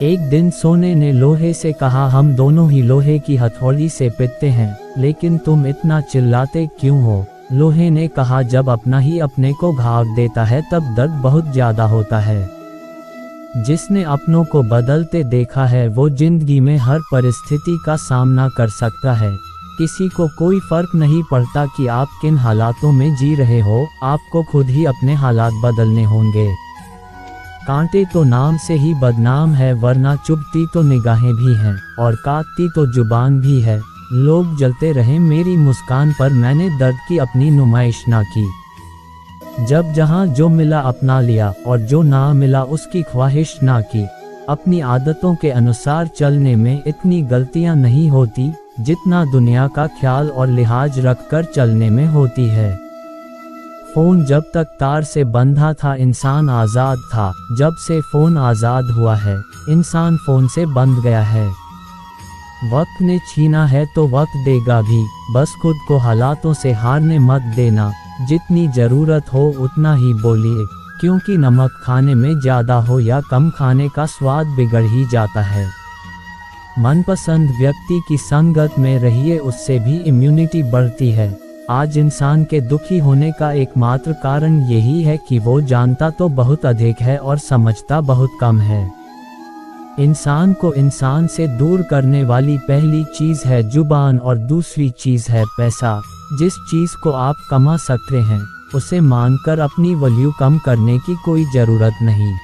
एक दिन सोने ने लोहे से कहा, हम दोनों ही लोहे की हथौड़ी से पिटते हैं, लेकिन तुम इतना चिल्लाते क्यों हो? लोहे ने कहा, जब अपना ही अपने को घाव देता है तब दर्द बहुत ज्यादा होता है। जिसने अपनों को बदलते देखा है वो जिंदगी में हर परिस्थिति का सामना कर सकता है। किसी को कोई फर्क नहीं पड़ता कि आप किन हालातों में जी रहे हो, आपको खुद ही अपने हालात बदलने होंगे। कांटे तो नाम से ही बदनाम है, वरना चुभती तो निगाहें भी हैं और काटती तो जुबान भी है। लोग जलते रहे मेरी मुस्कान पर, मैंने दर्द की अपनी नुमाइश ना की। जब जहां जो मिला अपना लिया और जो ना मिला उसकी ख्वाहिश ना की। अपनी आदतों के अनुसार चलने में इतनी गलतियां नहीं होती जितना दुनिया का ख्याल और लिहाज रखकर चलने में होती है। फोन जब तक तार से बंधा था इंसान आज़ाद था, जब से फोन आज़ाद हुआ है इंसान फोन से बंध गया है। वक्त ने छीना है तो वक्त देगा भी, बस खुद को हालातों से हारने मत देना। जितनी ज़रूरत हो उतना ही बोलिए, क्योंकि नमक खाने में ज़्यादा हो या कम खाने का स्वाद बिगड़ ही जाता है। मनपसंद व्यक्ति की संगत में रहिए, उससे भी इम्यूनिटी बढ़ती है। आज इंसान के दुखी होने का एकमात्र कारण यही है कि वो जानता तो बहुत अधिक है और समझता बहुत कम है। इंसान को इंसान से दूर करने वाली पहली चीज़ है जुबान और दूसरी चीज़ है पैसा। जिस चीज़ को आप कमा सकते हैं उसे मानकर अपनी वैल्यू कम करने की कोई ज़रूरत नहीं।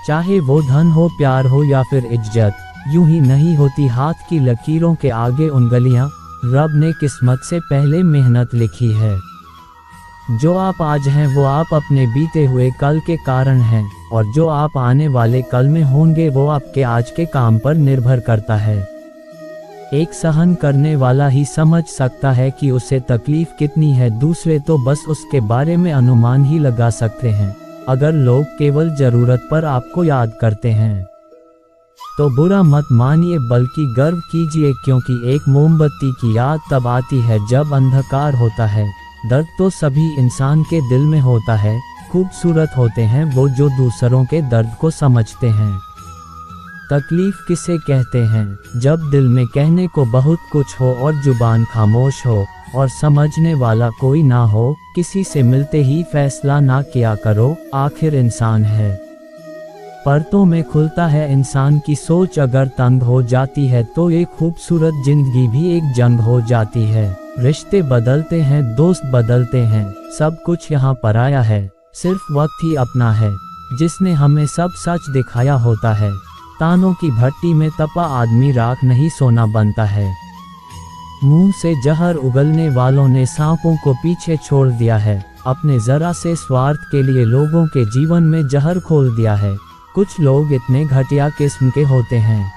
चाहे वो धन हो, प्यार हो या फिर इज्जत, यूं ही नहीं होती हाथ की लकीरों के आगे उंगलियां। रब ने किस्मत से पहले मेहनत लिखी है। जो आप आज हैं वो आप अपने बीते हुए कल के कारण हैं, और जो आप आने वाले कल में होंगे वो आपके आज के काम पर निर्भर करता है। एक सहन करने वाला ही समझ सकता है कि उसे तकलीफ कितनी है, दूसरे तो बस उसके बारे में अनुमान ही लगा सकते हैं। अगर लोग केवल ज़रूरत पर आपको याद करते हैं तो बुरा मत मानिए, बल्कि गर्व कीजिए, क्योंकि एक मोमबत्ती की याद तब आती है जब अंधकार होता है। दर्द तो सभी इंसान के दिल में होता है। खूबसूरत होते हैं वो जो दूसरों के दर्द को समझते हैं। तकलीफ किसे कहते हैं? जब दिल में कहने को बहुत कुछ हो और जुबान खामोश हो और समझने वाला कोई ना हो। किसी से मिलते ही फैसला ना किया करो, आखिर इंसान है। परतों में खुलता है इंसान की सोच, अगर तंग हो जाती है तो एक खूबसूरत जिंदगी भी एक जंग हो जाती है। रिश्ते बदलते हैं, दोस्त बदलते हैं, सब कुछ यहाँ पराया है, सिर्फ वक्त ही अपना है जिसने हमें सब सच दिखाया होता है। तानों की भट्टी में तपा आदमी राख नहीं सोना बनता है। मुंह से जहर उगलने वालों ने सांपों को पीछे छोड़ दिया है। अपने जरा से स्वार्थ के लिए लोगों के जीवन में जहर खोल दिया है। कुछ लोग इतने घटिया किस्म के होते हैं,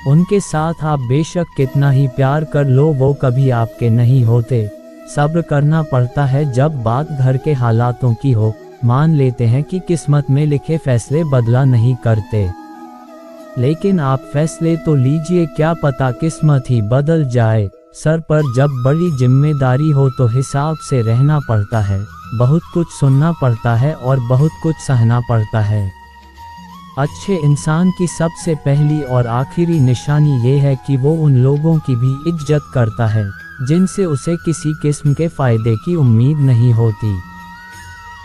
उनके साथ आप बेशक कितना ही प्यार कर लो वो कभी आपके नहीं होते। सब्र करना पड़ता है जब बात घर के हालातों की हो। मान लेते हैं कि किस्मत में लिखे फैसले बदला नहीं करते, लेकिन आप फैसले तो लीजिए, क्या पता किस्मत ही बदल जाए। सर पर जब बड़ी जिम्मेदारी हो तो हिसाब से रहना पड़ता है। बहुत कुछ सुनना पड़ता है और बहुत कुछ सहना पड़ता है। अच्छे इंसान की सबसे पहली और आखिरी निशानी ये है कि वो उन लोगों की भी इज्जत करता है जिनसे उसे किसी किस्म के फायदे की उम्मीद नहीं होती।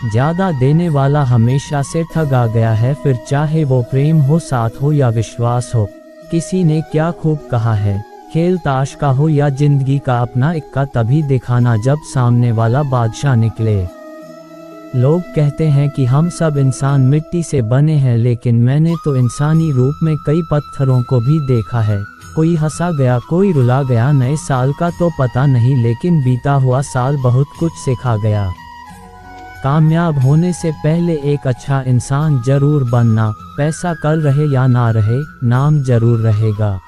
ज़्यादा देने वाला हमेशा से ठगा गया है, फिर चाहे वो प्रेम हो, साथ हो या विश्वास हो। किसी ने क्या खूब कहा है, खेल ताश का हो या जिंदगी का अपना इक्का तभी दिखाना जब सामने वाला बादशाह निकले। लोग कहते हैं कि हम सब इंसान मिट्टी से बने हैं, लेकिन मैंने तो इंसानी रूप में कई पत्थरों को भी देखा है। कोई हंसा गया, कोई रुला गया, नए साल का तो पता नहीं, लेकिन बीता हुआ साल बहुत कुछ सिखा गया। कामयाब होने से पहले एक अच्छा इंसान जरूर बनना। पैसा कल रहे या ना रहे, नाम जरूर रहेगा।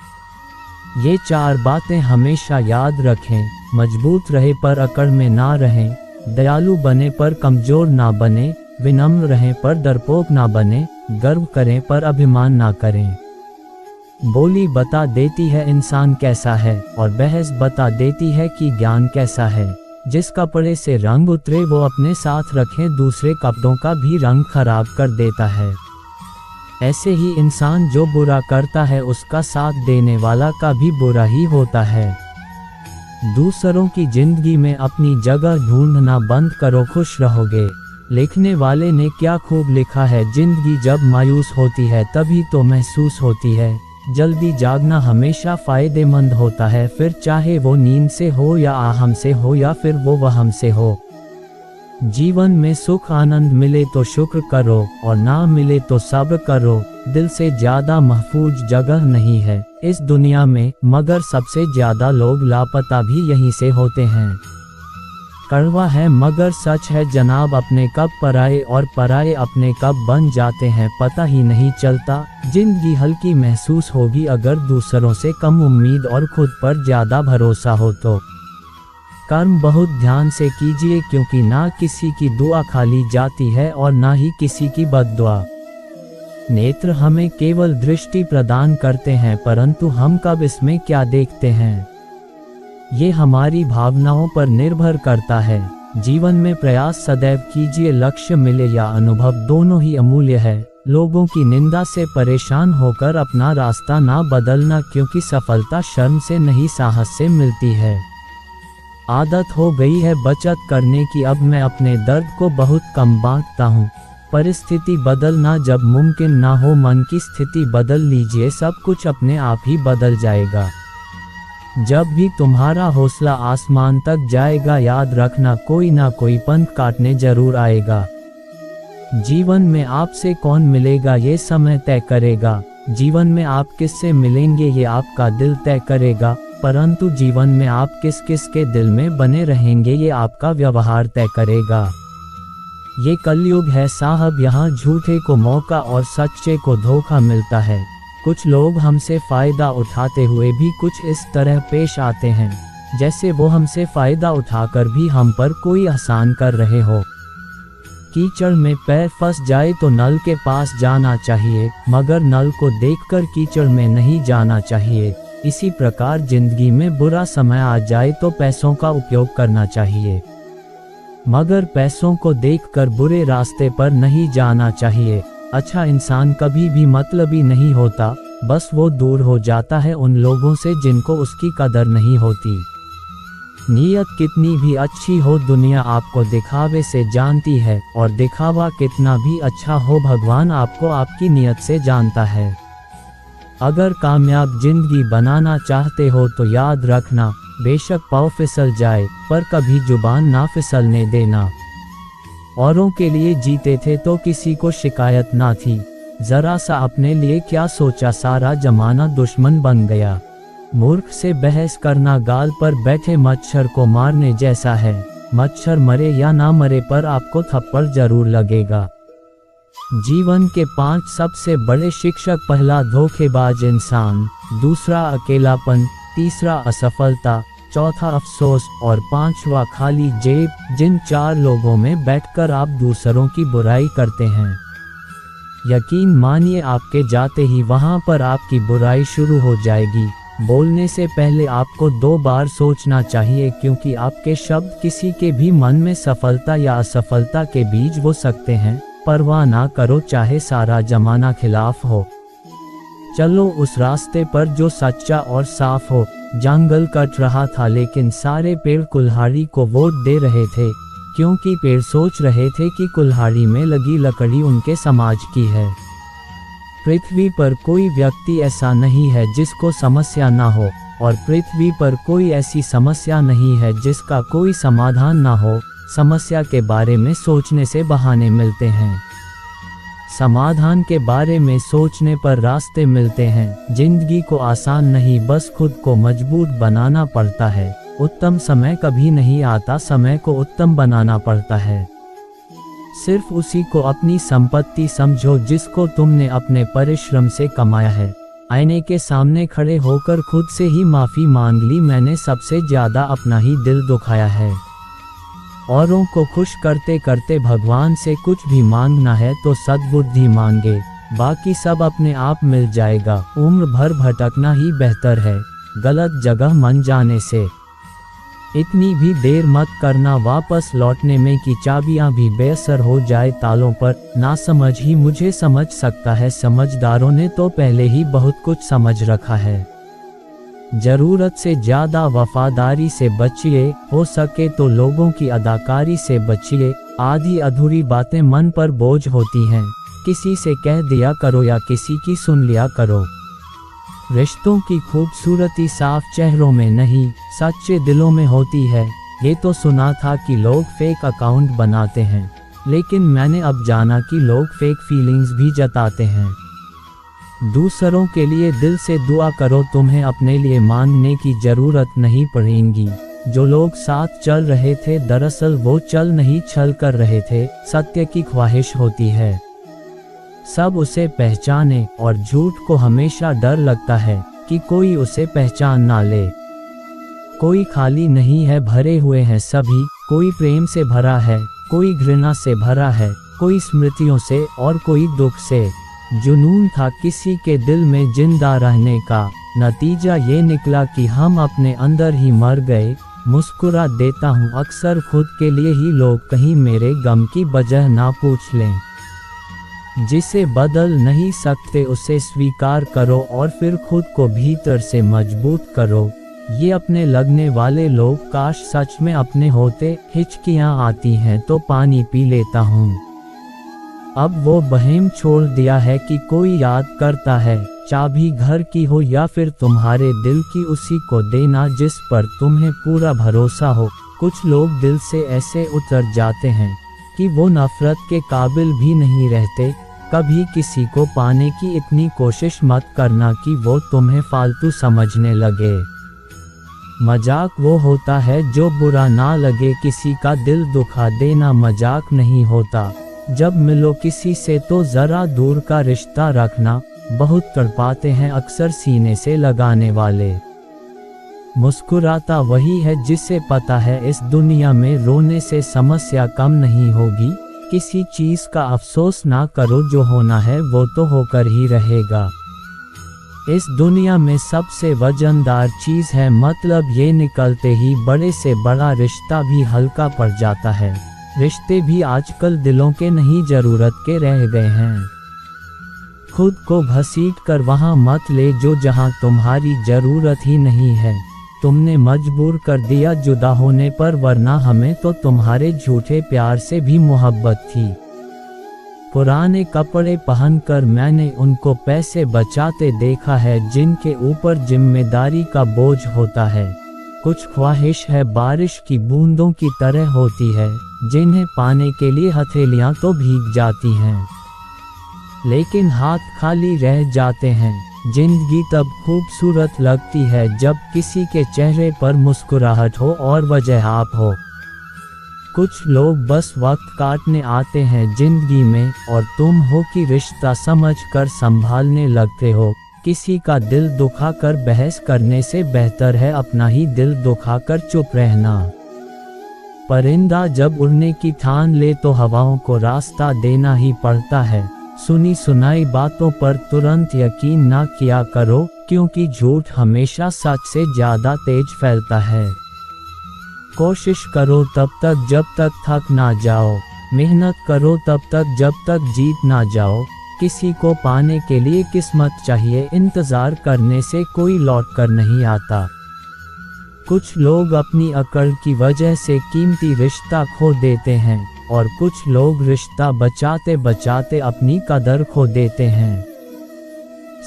ये 4 बातें हमेशा याद रखें। मजबूत रहे पर अकड़ में ना रहें, दयालु बने पर कमजोर ना बने, विनम्र रहें पर डरपोक ना बने, गर्व करें पर अभिमान ना करें। बोली बता देती है इंसान कैसा है और बहस बता देती है कि ज्ञान कैसा है। जिस कपड़े से रंग उतरे वो अपने साथ रखें, दूसरे कपड़ों का भी रंग खराब कर देता है। ऐसे ही इंसान जो बुरा करता है उसका साथ देने वाला का भी बुरा ही होता है। दूसरों की जिंदगी में अपनी जगह ढूंढना बंद करो, खुश रहोगे। लिखने वाले ने क्या खूब लिखा है, जिंदगी जब मायूस होती है तभी तो महसूस होती है। जल्दी जागना हमेशा फायदेमंद होता है, फिर चाहे वो नींद से हो या आहम से हो या फिर वो वहम से हो। जीवन में सुख आनंद मिले तो शुक्र करो और ना मिले तो सब्र करो। दिल से ज्यादा महफूज जगह नहीं है इस दुनिया में, मगर सबसे ज्यादा लोग लापता भी यहीं से होते हैं। कड़वा है मगर सच है जनाब, अपने कब पराए और पराए अपने कब बन जाते हैं पता ही नहीं चलता। जिंदगी हल्की महसूस होगी अगर दूसरों से कम उम्मीद और खुद पर ज्यादा भरोसा हो तो। कर्म बहुत ध्यान से कीजिए क्योंकि ना किसी की दुआ खाली जाती है और ना ही किसी की बद्दुआ। नेत्र हमें केवल दृष्टि प्रदान करते हैं, परंतु हम कब इसमें क्या देखते हैं ये हमारी भावनाओं पर निर्भर करता है। जीवन में प्रयास सदैव कीजिए, लक्ष्य मिले या अनुभव दोनों ही अमूल्य है। लोगों की निंदा से परेशान होकर अपना रास्ता ना बदलना, क्योंकि सफलता शर्म से नहीं साहस से मिलती है। आदत हो गई है बचत करने की, अब मैं अपने दर्द को बहुत कम बांटता हूँ। परिस्थिति बदलना जब मुमकिन ना हो, मन की स्थिति बदल लीजिए, सब कुछ अपने आप ही बदल जाएगा। जब भी तुम्हारा हौसला आसमान तक जाएगा, याद रखना कोई ना कोई पंख काटने जरूर आएगा। जीवन में आपसे कौन मिलेगा ये समय तय करेगा। जीवन में आप किससे मिलेंगे ये आपका दिल तय करेगा, परंतु जीवन में आप किस किस के दिल में बने रहेंगे ये आपका व्यवहार तय करेगा। ये कलयुग है साहब, यहाँ झूठे को मौका और सच्चे को धोखा मिलता है। कुछ लोग हमसे फ़ायदा उठाते हुए भी कुछ इस तरह पेश आते हैं जैसे वो हमसे फ़ायदा उठाकर भी हम पर कोई एहसान कर रहे हो। कीचड़ में पैर फंस जाए तो नल के पास जाना चाहिए, मगर नल को देखकर कीचड़ में नहीं जाना चाहिए। इसी प्रकार जिंदगी में बुरा समय आ जाए तो पैसों का उपयोग करना चाहिए, मगर पैसों को देखकर बुरे रास्ते पर नहीं जाना चाहिए। अच्छा इंसान कभी भी मतलबी नहीं होता, बस वो दूर हो जाता है उन लोगों से जिनको उसकी कदर नहीं होती। नीयत कितनी भी अच्छी हो, दुनिया आपको दिखावे से जानती है, और दिखावा कितना भी अच्छा हो, भगवान आपको आपकी नीयत से जानता है। अगर कामयाब जिंदगी बनाना चाहते हो तो याद रखना, बेशक पाँव फिसल जाए पर कभी जुबान ना फिसलने देना। औरों के लिए जीते थे तो किसी को शिकायत ना थी, जरा सा अपने लिए क्या सोचा, सारा जमाना दुश्मन बन गया। मूर्ख से बहस करना गाल पर बैठे मच्छर को मारने जैसा है। मच्छर मरे या ना मरे पर आपको थप्पड़ जरूर लगेगा। जीवन के 5 सबसे बड़े शिक्षक: पहला धोखेबाज इंसान, दूसरा अकेलापन, तीसरा असफलता, चौथा अफसोस और 5वां खाली जेब। जिन 4 लोगों में बैठकर आप दूसरों की बुराई करते हैं, यकीन मानिए आपके जाते ही वहां पर आपकी बुराई शुरू हो जाएगी। बोलने से पहले आपको 2 बार सोचना चाहिए, क्योंकि आपके शब्द किसी के भी मन में सफलता या असफलता के बीज बो सकते हैं। परवाह ना करो चाहे सारा जमाना खिलाफ हो, चलो उस रास्ते पर जो सच्चा और साफ हो। जंगल कट रहा था लेकिन सारे पेड़ कुल्हाड़ी को वोट दे रहे थे, क्योंकि पेड़ सोच रहे थे कि कुल्हाड़ी में लगी लकड़ी उनके समाज की है। पृथ्वी पर कोई व्यक्ति ऐसा नहीं है जिसको समस्या ना हो, और पृथ्वी पर कोई ऐसी समस्या नहीं है जिसका कोई समाधान ना हो। समस्या के बारे में सोचने से बहाने मिलते हैं, समाधान के बारे में सोचने पर रास्ते मिलते हैं। जिंदगी को आसान नहीं, बस खुद को मजबूत बनाना पड़ता है। उत्तम समय कभी नहीं आता, समय को उत्तम बनाना पड़ता है। सिर्फ उसी को अपनी संपत्ति समझो जिसको तुमने अपने परिश्रम से कमाया है। आईने के सामने खड़े होकर खुद से ही माफ़ी मांग ली, मैंने सबसे ज़्यादा अपना ही दिल दुखाया है। औरों को खुश करते करते भगवान से कुछ भी मांगना है तो सद्बुद्धि मांगे, बाकी सब अपने आप मिल जाएगा। उम्र भर भटकना ही बेहतर है गलत जगह मन जाने से। इतनी भी देर मत करना वापस लौटने में कि चाबियां भी बेअसर हो जाए तालों पर। नासमझ ही मुझे समझ सकता है, समझदारों ने तो पहले ही बहुत कुछ समझ रखा है। जरूरत से ज्यादा वफादारी से बचिए, हो सके तो लोगों की अदाकारी से बचिए। आधी अधूरी बातें मन पर बोझ होती हैं, किसी से कह दिया करो या किसी की सुन लिया करो। रिश्तों की खूबसूरती साफ चेहरों में नहीं, सच्चे दिलों में होती है। ये तो सुना था कि लोग फेक अकाउंट बनाते हैं, लेकिन मैंने अब जाना कि लोग फेक फीलिंग्स भी जताते हैं। दूसरों के लिए दिल से दुआ करो, तुम्हें अपने लिए मांगने की जरूरत नहीं पड़ेगी। जो लोग साथ चल रहे थे दरअसल वो चल नहीं छल कर रहे थे, सत्य की ख्वाहिश होती है सब उसे पहचाने, और झूठ को हमेशा डर लगता है कि कोई उसे पहचान ना ले। कोई खाली नहीं है, भरे हुए हैं सभी। कोई प्रेम से भरा है, कोई घृणा से भरा है, कोई स्मृतियों से और कोई दुख से। जुनून था किसी के दिल में जिंदा रहने का, नतीजा ये निकला कि हम अपने अंदर ही मर गए। मुस्कुरा देता हूँ अक्सर खुद के लिए ही, लोग कहीं मेरे गम की वजह ना पूछ लें। जिसे बदल नहीं सकते उसे स्वीकार करो और फिर खुद को भीतर से मजबूत करो। ये अपने लगने वाले लोग काश सच में अपने होते। हिचकियाँ आती हैं तो पानी पी लेता हूँ। अब वो बहम छोड़ दिया है कि कोई याद करता है। चाबी घर की हो या फिर तुम्हारे दिल की, उसी को देना जिस पर तुम्हें पूरा भरोसा हो। कुछ लोग दिल से ऐसे उतर जाते हैं कि वो नफरत के काबिल भी नहीं रहते। कभी किसी को पाने की इतनी कोशिश मत करना कि वो तुम्हें फालतू समझने लगे। मजाक वो होता है जो बुरा ना लगे, किसी का दिल दुखा देना मजाक नहीं होता। जब मिलो किसी से तो ज़रा दूर का रिश्ता रखना। बहुत तड़पाते हैं अक्सर सीने से लगाने वाले। मुस्कुराता वही है जिसे पता है इस दुनिया में रोने से समस्या कम नहीं होगी। किसी चीज़ का अफसोस ना करो, जो होना है वो तो होकर ही रहेगा। इस दुनिया में सबसे वजनदार चीज़ है मतलब, ये निकलते ही बड़े से बड़ा रिश्ता भी हल्का पड़ जाता है। रिश्ते भी आजकल दिलों के नहीं जरूरत के रह गए हैं। खुद को घसीट कर वहाँ मत ले जो जहाँ तुम्हारी जरूरत ही नहीं है। तुमने मजबूर कर दिया जुदा होने पर, वरना हमें तो तुम्हारे झूठे प्यार से भी मोहब्बत थी। पुराने कपड़े पहनकर मैंने उनको पैसे बचाते देखा है जिनके ऊपर जिम्मेदारी का बोझ होता है। कुछ ख्वाहिश है बारिश की बूंदों की तरह होती है, जिन्हें पाने के लिए हथेलियां तो भीग जाती हैं, लेकिन हाथ खाली रह जाते हैं। जिंदगी तब खूबसूरत लगती है जब किसी के चेहरे पर मुस्कुराहट हो और वजह आप हो। कुछ लोग बस वक्त काटने आते हैं जिंदगी में, और तुम हो कि रिश्ता समझ कर संभालने लगते हो। किसी का दिल दुखाकर बहस करने से बेहतर है अपना ही दिल दुखाकर चुप रहना। परिंदा जब उड़ने की ठान ले तो हवाओं को रास्ता देना ही पड़ता है। सुनी सुनाई बातों पर तुरंत यकीन ना किया करो, क्योंकि झूठ हमेशा सच से ज्यादा तेज फैलता है। कोशिश करो तब तक जब तक थक ना जाओ, मेहनत करो तब तक जब तक जीत ना जाओ। किसी को पाने के लिए किस्मत चाहिए, इंतजार करने से कोई लौट कर नहीं आता। कुछ लोग अपनी अकड़ की वजह से कीमती रिश्ता खो देते हैं, और कुछ लोग रिश्ता बचाते बचाते अपनी कदर खो देते हैं।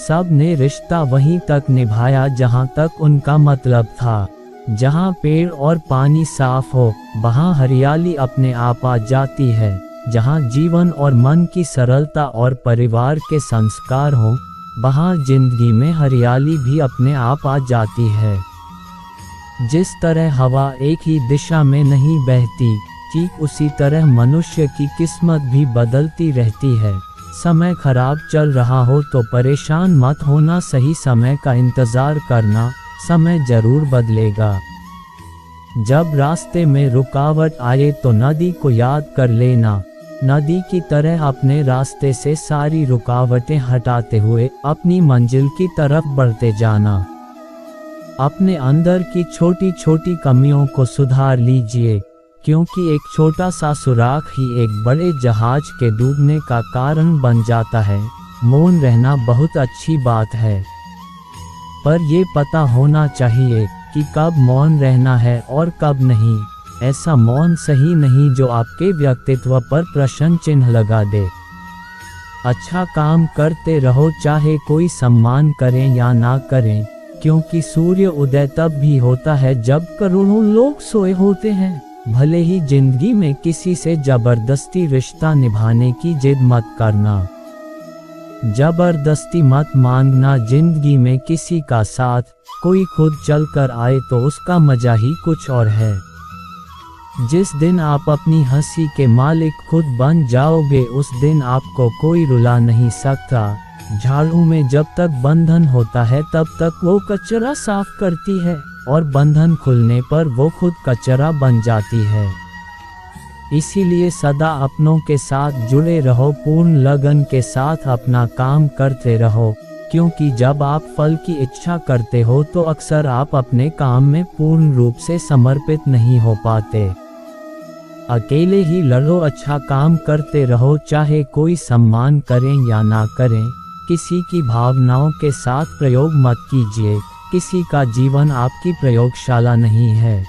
सब ने रिश्ता वहीं तक निभाया जहां तक उनका मतलब था। जहां पेड़ और पानी साफ हो, वहां हरियाली अपने आप आ जाती है। जहां जीवन और मन की सरलता और परिवार के संस्कार हो, वहां जिंदगी में हरियाली भी अपने आप आ जाती है। जिस तरह हवा एक ही दिशा में नहीं बहती, ठीक उसी तरह मनुष्य की किस्मत भी बदलती रहती है। समय खराब चल रहा हो तो परेशान मत होना, सही समय का इंतजार करना, समय जरूर बदलेगा। जब रास्ते में रुकावट आए तो नदी को याद कर लेना। नदी की तरह अपने रास्ते से सारी रुकावटें हटाते हुए अपनी मंजिल की तरफ बढ़ते जाना। अपने अंदर की छोटी छोटी कमियों को सुधार लीजिए, क्योंकि एक छोटा सा सुराख ही एक बड़े जहाज के डूबने का कारण बन जाता है। मौन रहना बहुत अच्छी बात है, पर ये पता होना चाहिए कि कब मौन रहना है और कब नहीं। ऐसा मौन सही नहीं जो आपके व्यक्तित्व पर प्रश्न चिन्ह लगा दे। अच्छा काम करते रहो, चाहे कोई सम्मान करें या ना करें, क्योंकि सूर्य उदय तब भी होता है जब करोड़ों लोग सोए होते हैं। भले ही जिंदगी में किसी से जबरदस्ती रिश्ता निभाने की जिद मत करना। जबरदस्ती मत मांगना जिंदगी में किसी का साथ। कोई खुद चल कर आए तो उसका मजा ही कुछ और है। जिस दिन आप अपनी हंसी के मालिक खुद बन जाओगे, उस दिन आपको कोई रुला नहीं सकता। झाड़ू में जब तक बंधन होता है तब तक वो कचरा साफ करती है, और बंधन खुलने पर वो खुद कचरा बन जाती है। इसीलिए सदा अपनों के साथ जुड़े रहो, पूर्ण लगन के साथ अपना काम करते रहो, क्योंकि जब आप फल की इच्छा करते हो तो अक्सर आप अपने काम में पूर्ण रूप से समर्पित नहीं हो पाते। अकेले ही लड़ो, अच्छा काम करते रहो, चाहे कोई सम्मान करें या ना करें। किसी की भावनाओं के साथ प्रयोग मत कीजिए, किसी का जीवन आपकी प्रयोगशाला नहीं है।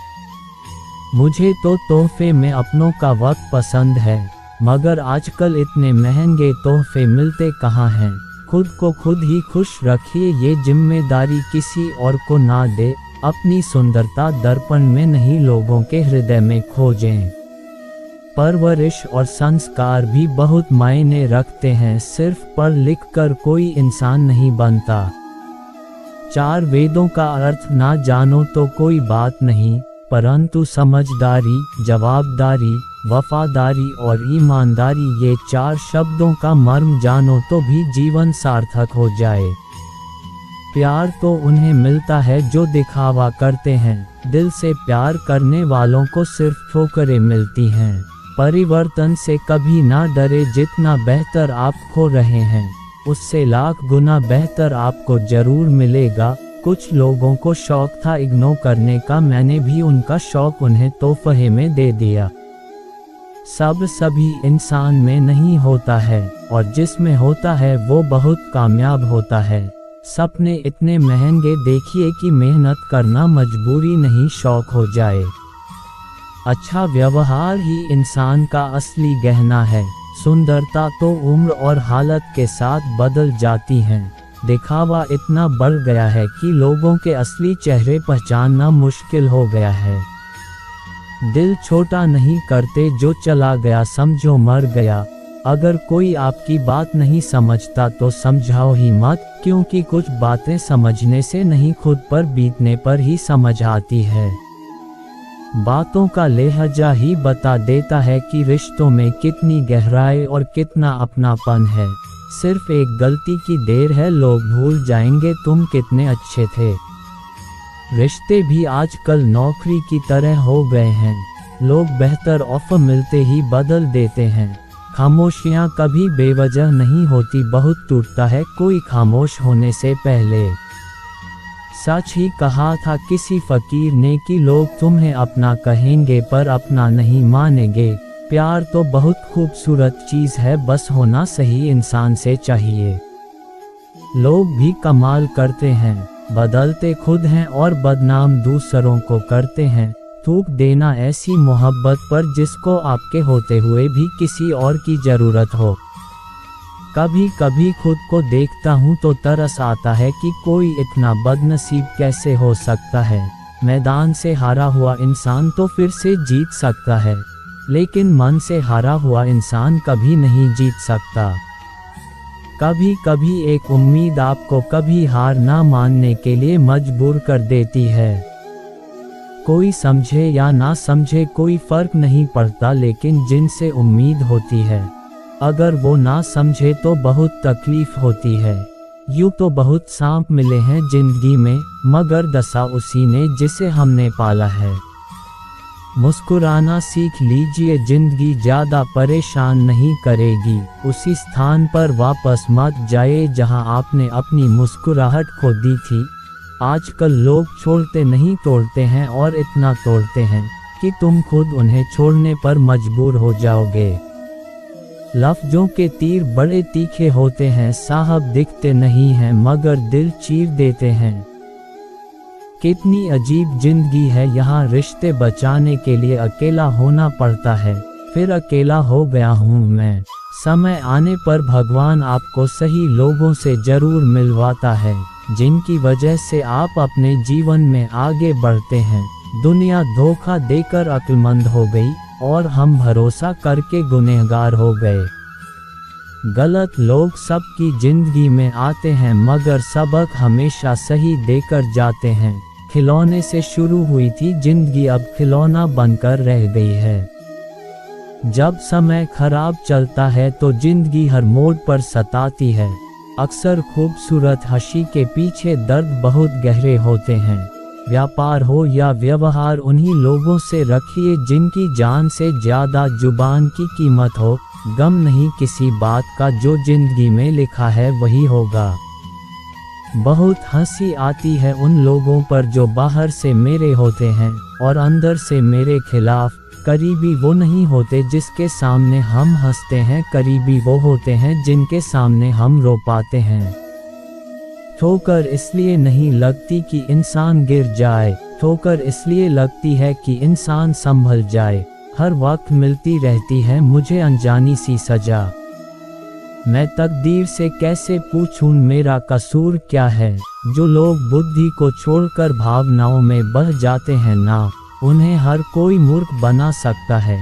मुझे तो तोहफे में अपनों का वक्त पसंद है, मगर आजकल इतने महंगे तोहफे मिलते कहाँ हैं। खुद को खुद ही खुश रखिए, ये जिम्मेदारी किसी और को ना दे। अपनी सुंदरता दर्पण में नहीं, लोगों के हृदय में खोजें। परवरिश और संस्कार भी बहुत मायने रखते हैं, सिर्फ पढ़ लिख कर कोई इंसान नहीं बनता। 4 वेदों का अर्थ ना जानो तो कोई बात नहीं, परंतु समझदारी, जवाबदारी, वफादारी और ईमानदारी, ये 4 शब्दों का मर्म जानो तो भी जीवन सार्थक हो जाए। प्यार तो उन्हें मिलता है जो दिखावा करते हैं, दिल से प्यार करने वालों को सिर्फ ठोकरें मिलती हैं। परिवर्तन से कभी ना डरे, जितना बेहतर आप खो रहे हैं उससे लाख गुना बेहतर आपको जरूर मिलेगा। कुछ लोगों को शौक था इग्नोर करने का, मैंने भी उनका शौक उन्हें तोहफे में दे दिया। सभी इंसान में नहीं होता है, और जिसमें होता है वो बहुत कामयाब होता है। सपने इतने महंगे देखिए कि मेहनत करना मजबूरी नहीं, शौक हो जाए। अच्छा व्यवहार ही इंसान का असली गहना है। सुंदरता तो उम्र और हालत के साथ बदल जाती है। दिखावा इतना बढ़ गया है कि लोगों के असली चेहरे पहचानना मुश्किल हो गया है। दिल छोटा नहीं करते, जो चला गया समझो मर गया। अगर कोई आपकी बात नहीं समझता तो समझाओ ही मत, क्योंकि कुछ बातें समझने से नहीं, खुद पर बीतने पर ही समझ आती है। बातों का लहजा ही बता देता है कि रिश्तों में कितनी गहराई और कितना अपनापन है। सिर्फ एक गलती की देर है, लोग भूल जाएंगे तुम कितने अच्छे थे। रिश्ते भी आजकल नौकरी की तरह हो गए हैं, लोग बेहतर ऑफर मिलते ही बदल देते हैं। खामोशियां कभी बेवजह नहीं होती, बहुत टूटता है कोई खामोश होने से पहले। सच ही कहा था किसी फकीर ने कि लोग तुम्हें अपना कहेंगे पर अपना नहीं मानेंगे। प्यार तो बहुत खूबसूरत चीज़ है, बस होना सही इंसान से चाहिए। लोग भी कमाल करते हैं, बदलते खुद हैं और बदनाम दूसरों को करते हैं। थूक देना ऐसी मोहब्बत पर जिसको आपके होते हुए भी किसी और की ज़रूरत हो। कभी कभी खुद को देखता हूँ तो तरस आता है कि कोई इतना बदनसीब कैसे हो सकता है। मैदान से हारा हुआ इंसान तो फिर से जीत सकता है, लेकिन मन से हारा हुआ इंसान कभी नहीं जीत सकता। कभी कभी एक उम्मीद आपको कभी हार ना मानने के लिए मजबूर कर देती है। कोई समझे या ना समझे कोई फर्क नहीं पड़ता, लेकिन जिनसे उम्मीद होती है अगर वो ना समझे तो बहुत तकलीफ होती है। यूँ तो बहुत सांप मिले हैं जिंदगी में, मगर दशा उसी ने जिसे हमने पाला है। मुस्कुराना सीख लीजिए, जिंदगी ज़्यादा परेशान नहीं करेगी। उसी स्थान पर वापस मत जाए जहां आपने अपनी मुस्कुराहट खो दी थी। आजकल लोग छोड़ते नहीं तोड़ते हैं और इतना तोड़ते हैं कि तुम खुद उन्हें छोड़ने पर मजबूर हो जाओगे। लफ्जों के तीर बड़े तीखे होते हैं साहब, दिखते नहीं हैं मगर दिल चीर देते हैं। कितनी अजीब जिंदगी है यहाँ, रिश्ते बचाने के लिए अकेला होना पड़ता है, फिर अकेला हो गया हूँ मैं। समय आने पर भगवान आपको सही लोगों से जरूर मिलवाता है, जिनकी वजह से आप अपने जीवन में आगे बढ़ते हैं। दुनिया धोखा देकर अक्लमंद हो गई और हम भरोसा करके गुनहगार हो गए। गलत लोग सबकी जिंदगी में आते हैं मगर सबक हमेशा सही देकर जाते हैं। खिलौने से शुरू हुई थी जिंदगी, अब खिलौना बनकर रह गई है। जब समय खराब चलता है तो जिंदगी हर मोड़ पर सताती है। अक्सर खूबसूरत हंसी के पीछे दर्द बहुत गहरे होते हैं। व्यापार हो या व्यवहार, उन्हीं लोगों से रखिए जिनकी जान से ज्यादा जुबान की कीमत हो। गम नहीं किसी बात का, जो जिंदगी में लिखा है वही होगा। बहुत हंसी आती है उन लोगों पर जो बाहर से मेरे होते हैं और अंदर से मेरे खिलाफ। करीबी वो नहीं होते जिसके सामने हम हंसते हैं, करीबी वो होते हैं जिनके सामने हम रो पाते हैं। ठोकर इसलिए नहीं लगती कि इंसान गिर जाए, ठोकर इसलिए लगती है कि इंसान संभल जाए। हर वक्त मिलती रहती है मुझे अनजानी सी सजा। मैं तकदीर से कैसे पूछूं मेरा कसूर क्या है। जो लोग बुद्धि को छोड़कर भावनाओं में बह जाते हैं ना, उन्हें हर कोई मूर्ख बना सकता है।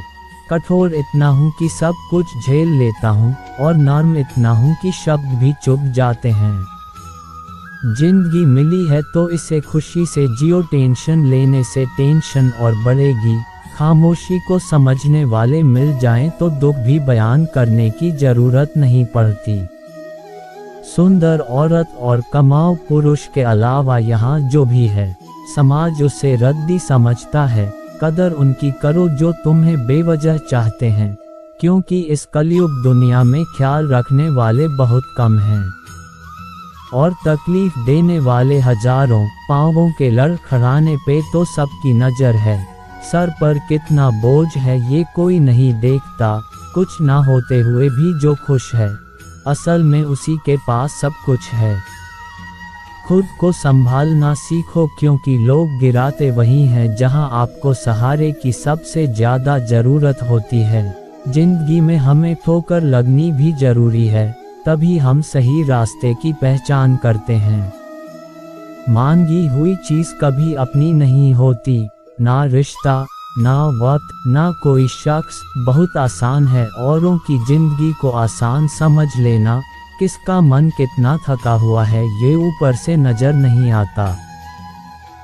कठोर इतना हूँ कि सब कुछ झेल लेता हूँ और नर्म इतना हूँ कि शब्द भी चुप जाते हैं। जिंदगी मिली है तो इसे खुशी से जियो, टेंशन लेने से टेंशन और बढ़ेगी। खामोशी को समझने वाले मिल जाएं तो दुख भी बयान करने की जरूरत नहीं पड़ती। सुंदर औरत और कमाऊ पुरुष के अलावा यहाँ जो भी है, समाज उसे रद्दी समझता है। कदर उनकी करो जो तुम्हें बेवजह चाहते हैं, क्योंकि इस कलयुग दुनिया में ख्याल रखने वाले बहुत कम हैं और तकलीफ देने वाले हजारों। पांवों के लड़खड़ाने पे तो सबकी नजर है, सर पर कितना बोझ है ये कोई नहीं देखता। कुछ ना होते हुए भी जो खुश है, असल में उसी के पास सब कुछ है। खुद को संभालना सीखो, क्योंकि लोग गिराते वही हैं जहां आपको सहारे की सबसे ज्यादा जरूरत होती है। जिंदगी में हमें ठोकर लगनी भी जरूरी है, तभी हम सही रास्ते की पहचान करते हैं। मांगी हुई चीज कभी अपनी नहीं होती, ना रिश्ता, ना वक्त, ना कोई शख्स। बहुत आसान है औरों की जिंदगी को आसान समझ लेना। किसका मन कितना थका हुआ है ये ऊपर से नजर नहीं आता।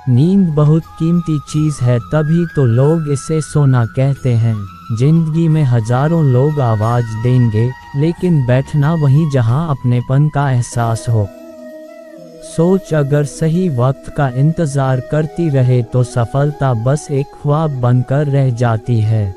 नींद बहुत कीमती चीज है, तभी तो लोग इसे सोना कहते हैं। जिंदगी में हजारों लोग आवाज देंगे, लेकिन बैठना वहीं जहां अपनेपन का एहसास हो। सोच अगर सही वक्त का इंतजार करती रहे तो सफलता बस एक ख्वाब बनकर रह जाती है।